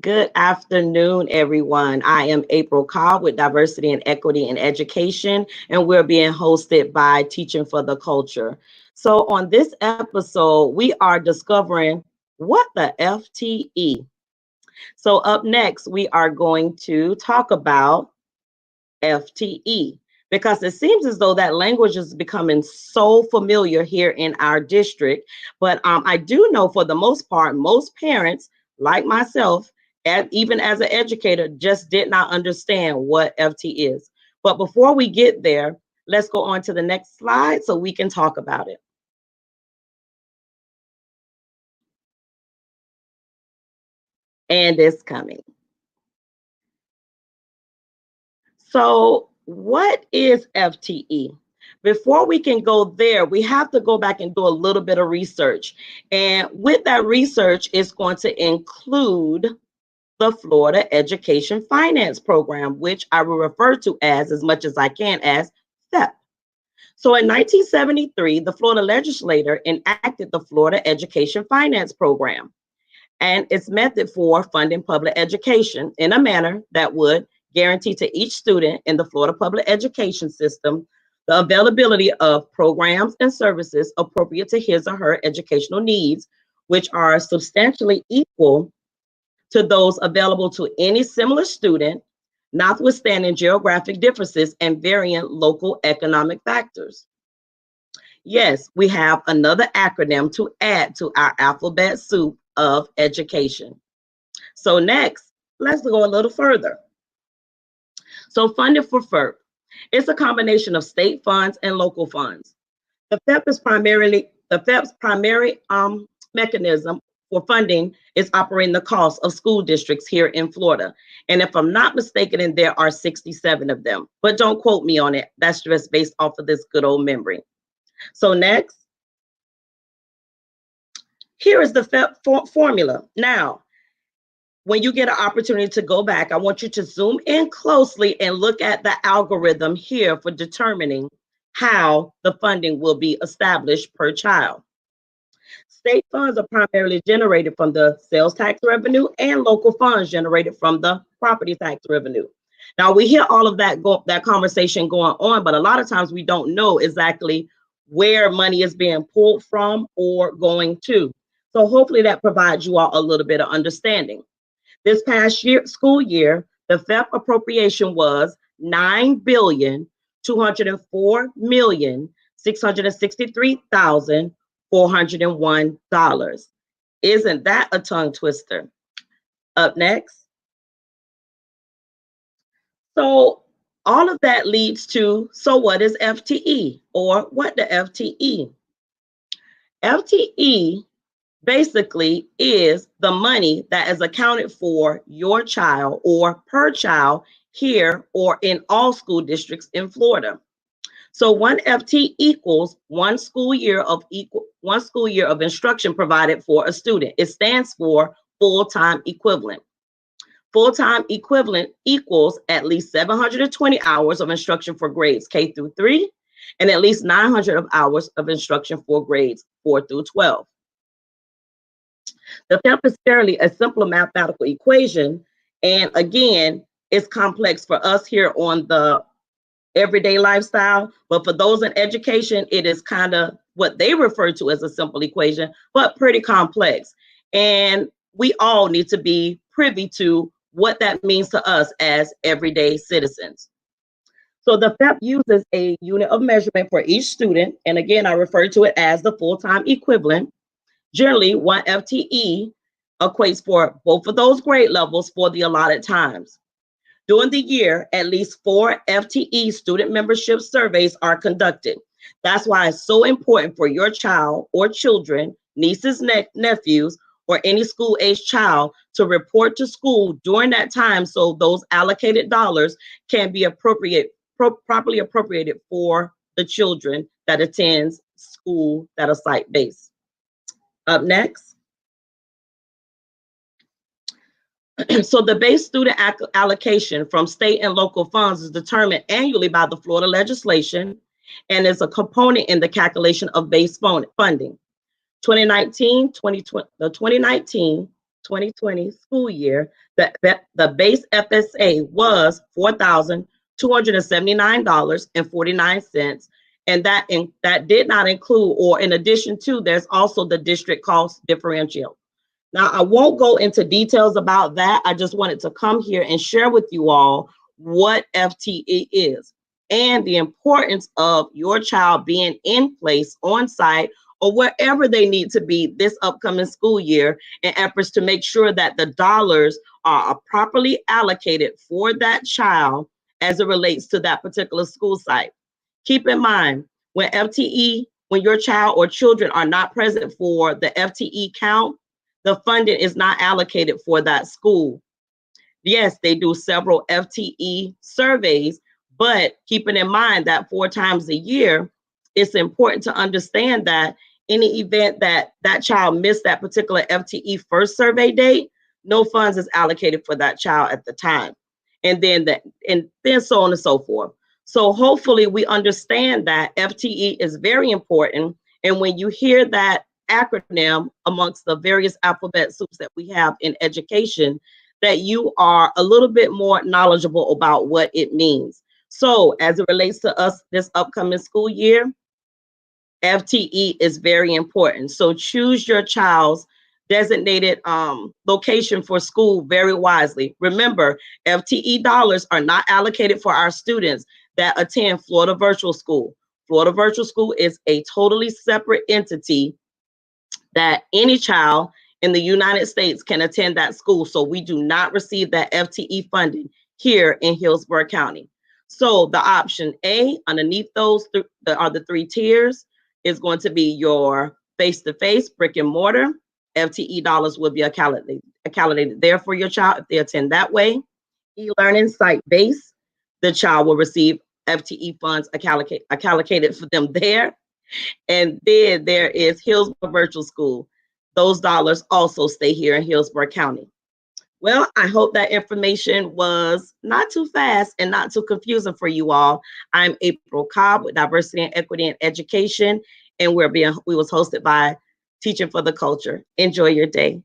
Good afternoon, everyone. I am April Cobb with Diversity and Equity in Education, and we're being hosted by Teaching for the Culture. So, on this episode, we are discovering what the FTE. So, up next, we are going to talk about FTE because it seems as though that language is becoming so familiar here in our district. But I do know for the most part, most parents, like myself, and even as an educator, just did not understand what FT is. But before we get there, let's go on to the next slide so we can talk about it. And it's coming. So, what is FTE? Before we can go there, we have to go back and do a little bit of research. And with that research, it's going to include the Florida Education Finance Program, which I will refer to as much as I can, as FEP. So in 1973, the Florida legislature enacted the Florida Education Finance Program and its method for funding public education in a manner that would guarantee to each student in the Florida public education system the availability of programs and services appropriate to his or her educational needs, which are substantially equal to those available to any similar student, notwithstanding geographic differences and varying local economic factors. Yes, we have another acronym to add to our alphabet soup of education. So next, let's go a little further. So funding for FERP, it's a combination of state funds and local funds. The FEP's primary mechanism for funding is operating the cost of school districts here in Florida. And if I'm not mistaken, and there are 67 of them, but don't quote me on it. That's just based off of this good old memory. So next, here is the FEP formula. Now, when you get an opportunity to go back, I want you to zoom in closely and look at the algorithm here for determining how the funding will be established per child. State funds are primarily generated from the sales tax revenue and local funds generated from the property tax revenue. Now we hear all of that conversation going on, but a lot of times we don't know exactly where money is being pulled from or going to. So hopefully that provides you all a little bit of understanding. This past school year, the FEP appropriation was $9,204,663,401. Isn't that a tongue twister? Up next. So all of that leads to, so what is FTE, or what the FTE? FTE basically is the money that is accounted for your child or per child here or in all school districts in Florida. So one FT equals one school year of instruction provided for a student. It stands for full-time equivalent. Full-time equivalent equals at least 720 hours of instruction for grades K through 3 and at least 900 hours of instruction for grades 4 through 12. The FEP is fairly a simple mathematical equation, and again, it's complex for us here on the everyday lifestyle, but for those in education, it is kind of what they refer to as a simple equation, but pretty complex. And we all need to be privy to what that means to us as everyday citizens. So the FEP uses a unit of measurement for each student, and again, I refer to it as the full-time equivalent. Generally, one FTE equates for both of those grade levels for the allotted times. During the year, at least 4 FTE student membership surveys are conducted. That's why it's so important for your child or children, nieces, nephews, or any school-age child to report to school during that time so those allocated dollars can be properly appropriated for the children that attends school that are site-based. Up next. So the base student allocation from state and local funds is determined annually by the Florida legislation and is a component in the calculation of base funding. The 2019 2020 school year, the base FSA was $4,279.49, and that did not include, or in addition to, there's also the district cost differential. Now, I won't go into details about that. I just wanted to come here and share with you all what FTE is and the importance of your child being in place on site or wherever they need to be this upcoming school year in efforts to make sure that the dollars are properly allocated for that child as it relates to that particular school site. Keep in mind, when your child or children are not present for the FTE count, the funding is not allocated for that school. Yes, they do several FTE surveys, but keeping in mind that 4 times a year, it's important to understand that any event that that child missed that particular FTE first survey date, no funds is allocated for that child at the time. And then so on and so forth. So hopefully we understand that FTE is very important. And when you hear that acronym amongst the various alphabet soups that we have in education, that you are a little bit more knowledgeable about what it means. So as it relates to us this upcoming school year, FTE is very important. So choose your child's designated location for school very wisely. Remember, FTE dollars are not allocated for our students that attend Florida Virtual School. Florida Virtual School is a totally separate entity that any child in the United States can attend that school. So we do not receive that FTE funding here in Hillsborough County. So the option A underneath those are the 3 tiers is going to be your face-to-face brick and mortar. FTE dollars will be accommodated there for your child if they attend that way. E-learning site-based, the child will receive FTE funds allocated for them there. And then there is Hillsborough Virtual School. Those dollars also stay here in Hillsborough County. Well, I hope that information was not too fast and not too confusing for you all. I'm April Cobb with Diversity and Equity in Education, and we was hosted by Teaching for the Culture. Enjoy your day.